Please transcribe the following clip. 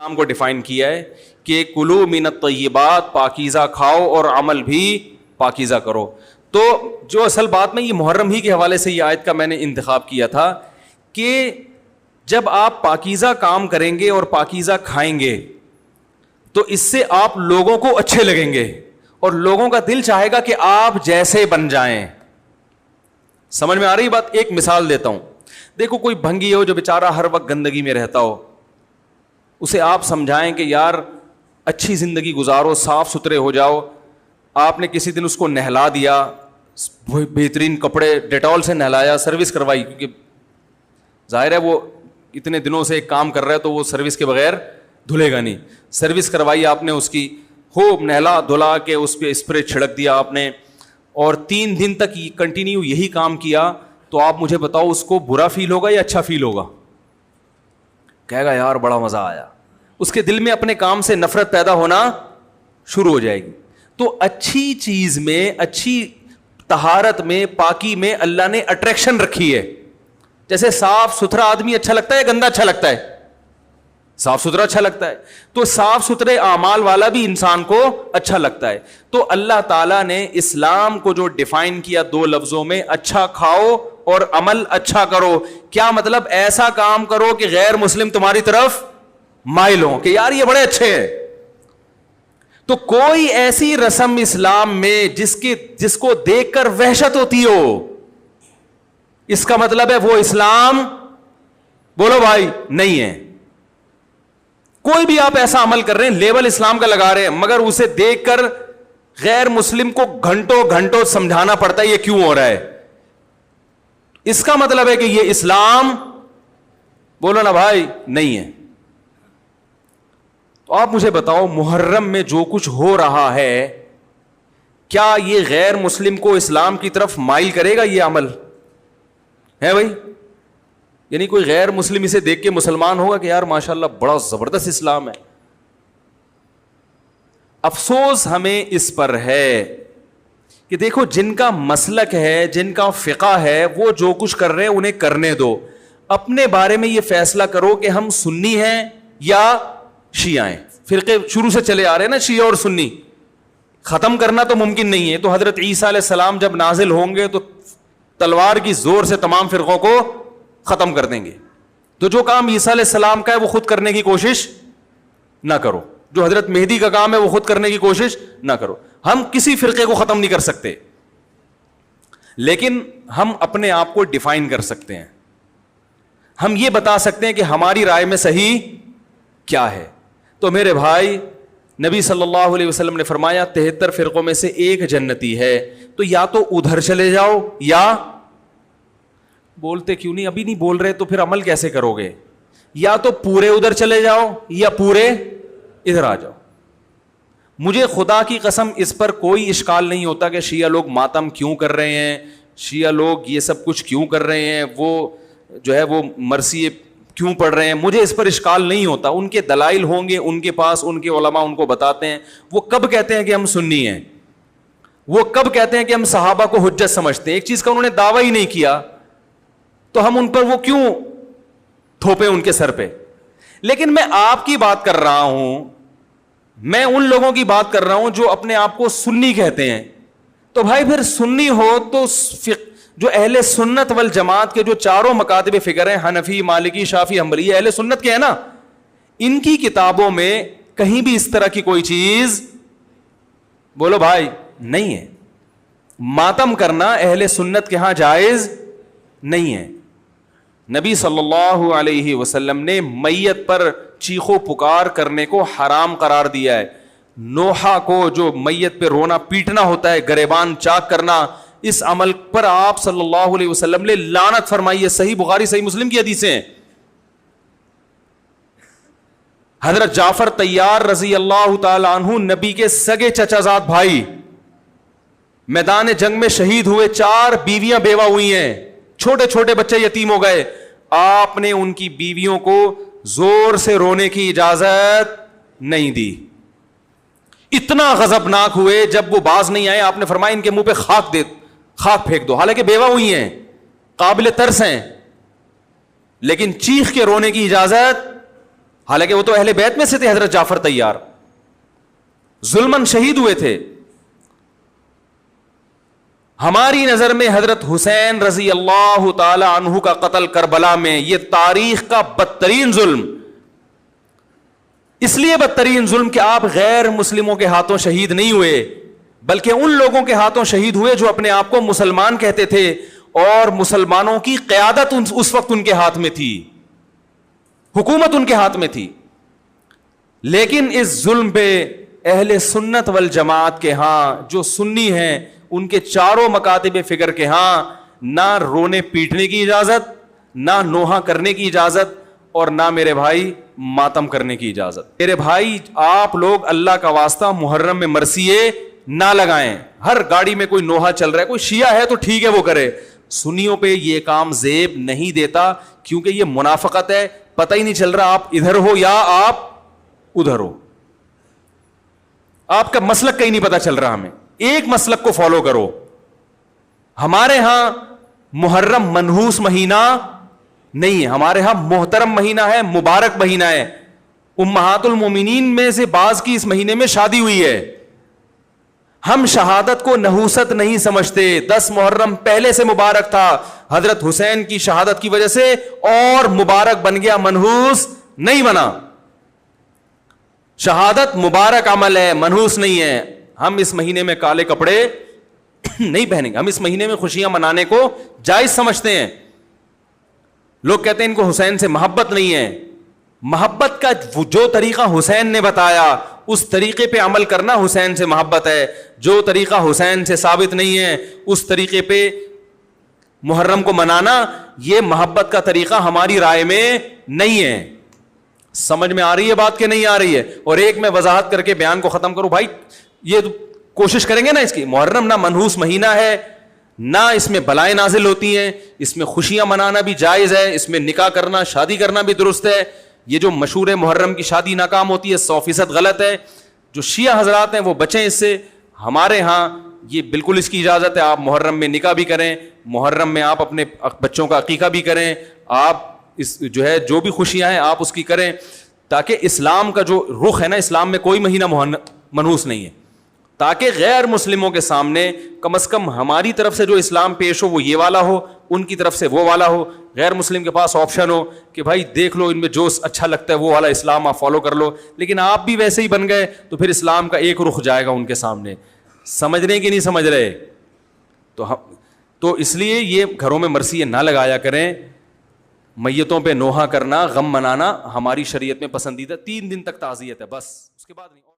اسلام کو ڈیفائن کیا ہے کہ کلو من الطیبات، پاکیزہ کھاؤ اور عمل بھی پاکیزہ کرو. تو جو اصل بات میں یہ محرم ہی کے حوالے سے یہ آیت کا میں نے انتخاب کیا تھا کہ جب آپ پاکیزہ کام کریں گے اور پاکیزہ کھائیں گے تو اس سے آپ لوگوں کو اچھے لگیں گے اور لوگوں کا دل چاہے گا کہ آپ جیسے بن جائیں. سمجھ میں آ رہی بات؟ ایک مثال دیتا ہوں. دیکھو کوئی بھنگی ہو جو بیچارہ ہر وقت گندگی میں رہتا ہو, اسے آپ سمجھائیں کہ یار اچھی زندگی گزارو, صاف ستھرے ہو جاؤ. آپ نے کسی دن اس کو نہلا دیا, بہترین کپڑے ڈیٹول سے نہلایا, سروس کروائی, کیونکہ ظاہر ہے وہ اتنے دنوں سے ایک کام کر رہا ہے تو وہ سروس کے بغیر دھلے گا نہیں. سروس کروائی آپ نے اس کی, خوب نہلا دھلا کے اس پہ اسپرے چھڑک دیا آپ نے, اور 3 دن تک کنٹینیو یہی کام کیا, تو آپ مجھے بتاؤ اس کو برا فیل ہوگا یا اچھا فیل ہوگا؟ کہے گا یار بڑا مزہ آیا. اس کے دل میں اپنے کام سے نفرت پیدا ہونا شروع ہو جائے گی. تو اچھی چیز میں, اچھی طہارت میں, پاکی میں اللہ نے اٹریکشن رکھی ہے. جیسے صاف ستھرا آدمی اچھا لگتا ہے, گندا اچھا لگتا ہے؟ صاف ستھرا اچھا لگتا ہے. تو صاف ستھرے اعمال والا بھی انسان کو اچھا لگتا ہے. تو اللہ تعالیٰ نے اسلام کو جو ڈیفائن کیا 2 لفظوں میں, اچھا کھاؤ اور عمل اچھا کرو. کیا مطلب؟ ایسا کام کرو کہ غیر مسلم تمہاری طرف مائل ہوں کہ یار یہ بڑے اچھے ہیں. تو کوئی ایسی رسم اسلام میں جس کو دیکھ کر وحشت ہوتی ہو, اس کا مطلب ہے وہ اسلام, بولو بھائی, نہیں ہے. کوئی بھی آپ ایسا عمل کر رہے ہیں, لیبل اسلام کا لگا رہے ہیں, مگر اسے دیکھ کر غیر مسلم کو گھنٹوں گھنٹوں سمجھانا پڑتا ہے یہ کیوں ہو رہا ہے, اس کا مطلب ہے کہ یہ اسلام, بولو نا بھائی, نہیں ہے. تو آپ مجھے بتاؤ محرم میں جو کچھ ہو رہا ہے, کیا یہ غیر مسلم کو اسلام کی طرف مائل کرے گا؟ یہ عمل ہے بھائی؟ یعنی کوئی غیر مسلم اسے دیکھ کے مسلمان ہوگا کہ یار ماشاءاللہ بڑا زبردست اسلام ہے؟ افسوس ہمیں اس پر ہے کہ دیکھو جن کا مسلک ہے, جن کا فقہ ہے, وہ جو کچھ کر رہے ہیں انہیں کرنے دو. اپنے بارے میں یہ فیصلہ کرو کہ ہم سنی ہیں یا شیعہ ہیں. فرقے شروع سے چلے آ رہے ہیں نا, شیعہ اور سنی, ختم کرنا تو ممکن نہیں ہے. تو حضرت عیسیٰ علیہ السلام جب نازل ہوں گے تو تلوار کی زور سے تمام فرقوں کو ختم کر دیں گے. تو جو کام عیسیٰ علیہ السلام کا ہے وہ خود کرنے کی کوشش نہ کرو, جو حضرت مہدی کا کام ہے وہ خود کرنے کی کوشش نہ کرو. ہم کسی فرقے کو ختم نہیں کر سکتے, لیکن ہم اپنے آپ کو ڈیفائن کر سکتے ہیں. ہم یہ بتا سکتے ہیں کہ ہماری رائے میں صحیح کیا ہے. تو میرے بھائی, نبی صلی اللہ علیہ وسلم نے فرمایا 73 فرقوں میں سے ایک جنتی ہے. تو یا تو ادھر چلے جاؤ, یا بولتے کیوں نہیں, ابھی نہیں بول رہے تو پھر عمل کیسے کرو گے, یا تو پورے ادھر چلے جاؤ یا پورے ادھر آ جاؤ. مجھے خدا کی قسم اس پر کوئی اشکال نہیں ہوتا کہ شیعہ لوگ ماتم کیوں کر رہے ہیں, شیعہ لوگ یہ سب کچھ کیوں کر رہے ہیں, وہ جو ہے وہ مرثیے کیوں پڑھ رہے ہیں. مجھے اس پر اشکال نہیں ہوتا. ان کے دلائل ہوں گے ان کے پاس, ان کے علماء ان کو بتاتے ہیں. وہ کب کہتے ہیں کہ ہم سنی ہیں, وہ کب کہتے ہیں کہ ہم صحابہ کو حجت سمجھتے ہیں. ایک چیز کا انہوں نے دعویٰ ہی نہیں کیا تو ہم ان پر وہ کیوں تھوپے ان کے سر پہ. لیکن میں آپ کی بات کر رہا ہوں, میں ان لوگوں کی بات کر رہا ہوں جو اپنے آپ کو سنی کہتے ہیں. تو بھائی پھر سنی ہو تو جو اہل سنت والجماعت کے جو چاروں مکاتب فکر ہیں, حنفی, مالکی, شافعی, حنبلی, اہل سنت کے ہیں نا, ان کی کتابوں میں کہیں بھی اس طرح کی کوئی چیز, بولو بھائی, نہیں ہے. ماتم کرنا اہل سنت کے ہاں جائز نہیں ہے. نبی صلی اللہ علیہ وسلم نے میت پر چیخو پکار کرنے کو حرام قرار دیا ہے. نوحہ کو جو میت پہ رونا پیٹنا ہوتا ہے, گریبان چاک کرنا, اس عمل پر آپ صلی اللہ علیہ وسلم نے لعنت فرمائی ہے. صحیح بخاری صحیح مسلم کی حدیثیں ہیں. حضرت جعفر طیار رضی اللہ تعالی عنہ نبی کے سگے چچا زاد بھائی میدان جنگ میں شہید ہوئے. 4 بیویاں بیوہ ہوئی ہیں, چھوٹے چھوٹے بچے یتیم ہو گئے. آپ نے ان کی بیویوں کو زور سے رونے کی اجازت نہیں دی. اتنا غضبناک ہوئے, جب وہ باز نہیں آئے آپ نے فرمایا ان کے منہ پہ خاک پھینک دو. حالانکہ بیوہ ہوئی ہیں, قابل ترس ہیں, لیکن چیخ کے رونے کی اجازت حالانکہ وہ تو اہل بیت میں سے تھے. حضرت جعفر طیار ظلمن شہید ہوئے تھے. ہماری نظر میں حضرت حسین رضی اللہ تعالی عنہ کا قتل کربلا میں یہ تاریخ کا بدترین ظلم, اس لیے بدترین ظلم کہ آپ غیر مسلموں کے ہاتھوں شہید نہیں ہوئے, بلکہ ان لوگوں کے ہاتھوں شہید ہوئے جو اپنے آپ کو مسلمان کہتے تھے, اور مسلمانوں کی قیادت اس وقت ان کے ہاتھ میں تھی, حکومت ان کے ہاتھ میں تھی. لیکن اس ظلم پہ اہل سنت والجماعت کے ہاں جو سنی ہیں ان کے چاروں مکاتب فکر کے ہاں نہ رونے پیٹنے کی اجازت, نہ نوحہ کرنے کی اجازت, اور نہ میرے بھائی ماتم کرنے کی اجازت. میرے بھائی آپ لوگ اللہ کا واسطہ محرم میں مرثیے نہ لگائیں. ہر گاڑی میں کوئی نوحہ چل رہا ہے, کوئی شیعہ ہے تو ٹھیک ہے وہ کرے, سنیوں پہ یہ کام زیب نہیں دیتا, کیونکہ یہ منافقت ہے. پتہ ہی نہیں چل رہا آپ ادھر ہو یا آپ ادھر ہو, آپ کا مسلک کہیں نہیں پتا چل رہا. ہمیں ایک مسلک کو فالو کرو. ہمارے ہاں محرم منحوس مہینہ نہیں ہے, ہمارے ہاں محترم مہینہ ہے, مبارک مہینہ ہے. امہات المومنین میں سے بعض کی اس مہینے میں شادی ہوئی ہے. ہم شہادت کو نحوست نہیں سمجھتے. 10 محرم پہلے سے مبارک تھا, حضرت حسین کی شہادت کی وجہ سے اور مبارک بن گیا, منحوس نہیں بنا. شہادت مبارک عمل ہے, منحوس نہیں ہے. ہم اس مہینے میں کالے کپڑے نہیں پہنیں گے, ہم اس مہینے میں خوشیاں منانے کو جائز سمجھتے ہیں. لوگ کہتے ہیں ان کو حسین سے محبت نہیں ہے. محبت کا جو طریقہ حسین نے بتایا اس طریقے پہ عمل کرنا حسین سے محبت ہے. جو طریقہ حسین سے ثابت نہیں ہے اس طریقے پہ محرم کو منانا یہ محبت کا طریقہ ہماری رائے میں نہیں ہے. سمجھ میں آ رہی ہے بات کہ نہیں آ رہی ہے؟ اور ایک میں وضاحت کر کے بیان کو ختم کروں. بھائی یہ کوشش کریں گے نا اس کی, محرم نہ منحوس مہینہ ہے, نہ اس میں بلائیں نازل ہوتی ہیں, اس میں خوشیاں منانا بھی جائز ہے, اس میں نکاح کرنا شادی کرنا بھی درست ہے. یہ جو مشہور ہے محرم کی شادی ناکام ہوتی ہے 100% غلط ہے. جو شیعہ حضرات ہیں وہ بچیں اس سے. ہمارے ہاں یہ بالکل اس کی اجازت ہے, آپ محرم میں نکاح بھی کریں, محرم میں آپ اپنے بچوں کا عقیقہ بھی کریں, آپ اس جو ہے جو بھی خوشیاں ہیں آپ اس کی کریں, تاکہ اسلام کا جو رخ ہے نا, اسلام میں کوئی مہینہ منحوس نہیں ہے, تاکہ غیر مسلموں کے سامنے کم از کم ہماری طرف سے جو اسلام پیش ہو وہ یہ والا ہو, ان کی طرف سے وہ والا ہو. غیر مسلم کے پاس آپشن ہو کہ بھائی دیکھ لو ان میں جو اچھا لگتا ہے وہ والا اسلام آپ فالو کر لو, لیکن آپ بھی ویسے ہی بن گئے تو پھر اسلام کا ایک رخ جائے گا ان کے سامنے. سمجھ رہے کہ نہیں سمجھ رہے؟ تو اس لیے یہ گھروں میں مرثیے نہ لگایا کریں. میتوں پہ نوحہ کرنا, غم منانا ہماری شریعت میں پسندیدہ. 3 دن تک تعزیت ہے بس, اس کے بعد نہیں.